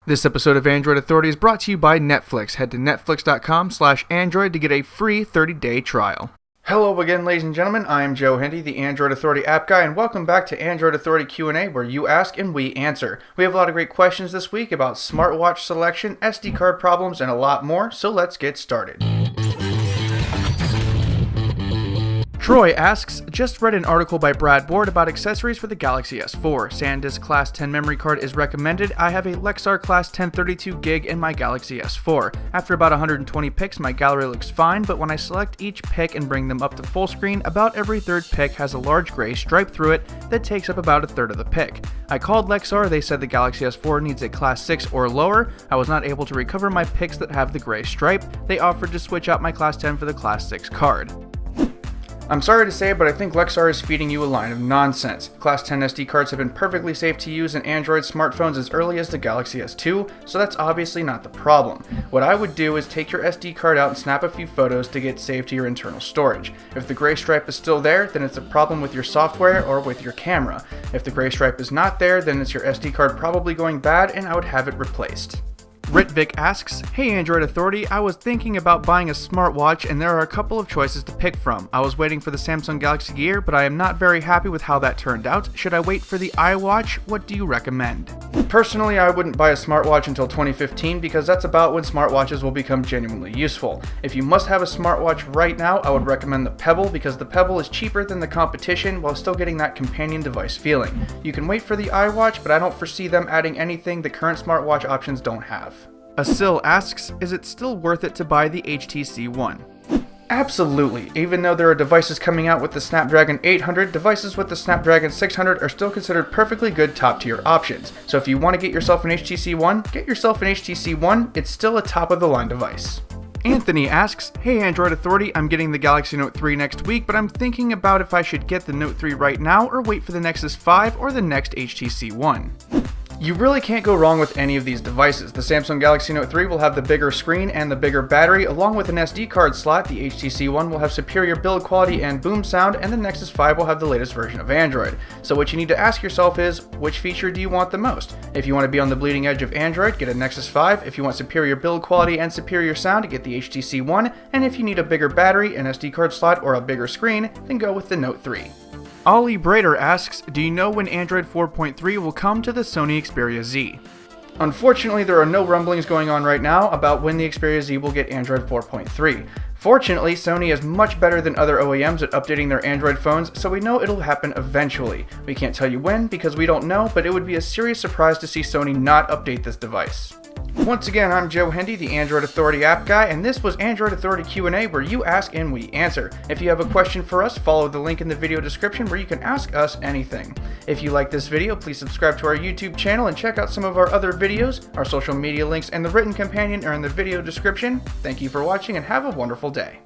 This episode of Android Authority is brought to you by Netflix. Head to netflix.com/android to get a free 30-day trial. Hello again, ladies and gentlemen. I am Joe Hendy, the Android Authority app guy, and welcome back to Android Authority Q&A, where you ask and we answer. We have a lot of great questions this week about smartwatch selection, SD card problems, and a lot more, so let's get started. Troy asks, just read an article by Brad Ward about accessories for the Galaxy S4. SanDisk Class 10 memory card is recommended. I have a Lexar Class 10 32GB in my Galaxy S4. After about 120 pics, my gallery looks fine, but when I select each pic and bring them up to full screen, about every third pic has a large gray stripe through it that takes up about a third of the pic. I called Lexar, they said the Galaxy S4 needs a Class 6 or lower. I was not able to recover my pics that have the gray stripe. They offered to switch out my Class 10 for the Class 6 card. I'm sorry to say, but I think Lexar is feeding you a line of nonsense. Class 10 SD cards have been perfectly safe to use in Android smartphones as early as the Galaxy S2, so that's obviously not the problem. What I would do is take your SD card out and snap a few photos to get saved to your internal storage. If the gray stripe is still there, then it's a problem with your software or with your camera. If the gray stripe is not there, then it's your SD card probably going bad and I would have it replaced. Ritvik asks, hey Android Authority, I was thinking about buying a smartwatch and there are a couple of choices to pick from. I was waiting for the Samsung Galaxy Gear, but I am not very happy with how that turned out. Should I wait for the iWatch? What do you recommend? Personally, I wouldn't buy a smartwatch until 2015 because that's about when smartwatches will become genuinely useful. If you must have a smartwatch right now, I would recommend the Pebble because the Pebble is cheaper than the competition while still getting that companion device feeling. You can wait for the iWatch, but I don't foresee them adding anything the current smartwatch options don't have. Asil asks, is it still worth it to buy the HTC One? Absolutely. Even though there are devices coming out with the Snapdragon 800, devices with the Snapdragon 600 are still considered perfectly good top-tier options. So if you want to get yourself an HTC One, get yourself an HTC One. It's still a top-of-the-line device. Anthony asks, hey Android Authority, I'm getting the Galaxy Note 3 next week, but I'm thinking about if I should get the Note 3 right now or wait for the Nexus 5 or the next HTC One. You really can't go wrong with any of these devices. The Samsung Galaxy Note 3 will have the bigger screen and the bigger battery, along with an SD card slot. The HTC One will have superior build quality and boom sound, and the Nexus 5 will have the latest version of Android. So what you need to ask yourself is, which feature do you want the most? If you want to be on the bleeding edge of Android, get a Nexus 5. If you want superior build quality and superior sound, get the HTC One. And if you need a bigger battery, an SD card slot, or a bigger screen, then go with the Note 3. Ollie Brader asks, do you know when Android 4.3 will come to the Sony Xperia Z? Unfortunately, there are no rumblings going on right now about when the Xperia Z will get Android 4.3. Fortunately, Sony is much better than other OEMs at updating their Android phones, so we know it'll happen eventually. We can't tell you when because we don't know, but it would be a serious surprise to see Sony not update this device. Once again, I'm Joe Hendy, the Android Authority app guy, and this was Android Authority Q&A, where you ask and we answer. If you have a question for us, follow the link in the video description where you can ask us anything. If you like this video, please subscribe to our YouTube channel and check out some of our other videos. Our social media links and the written companion are in the video description. Thank you for watching and have a wonderful day.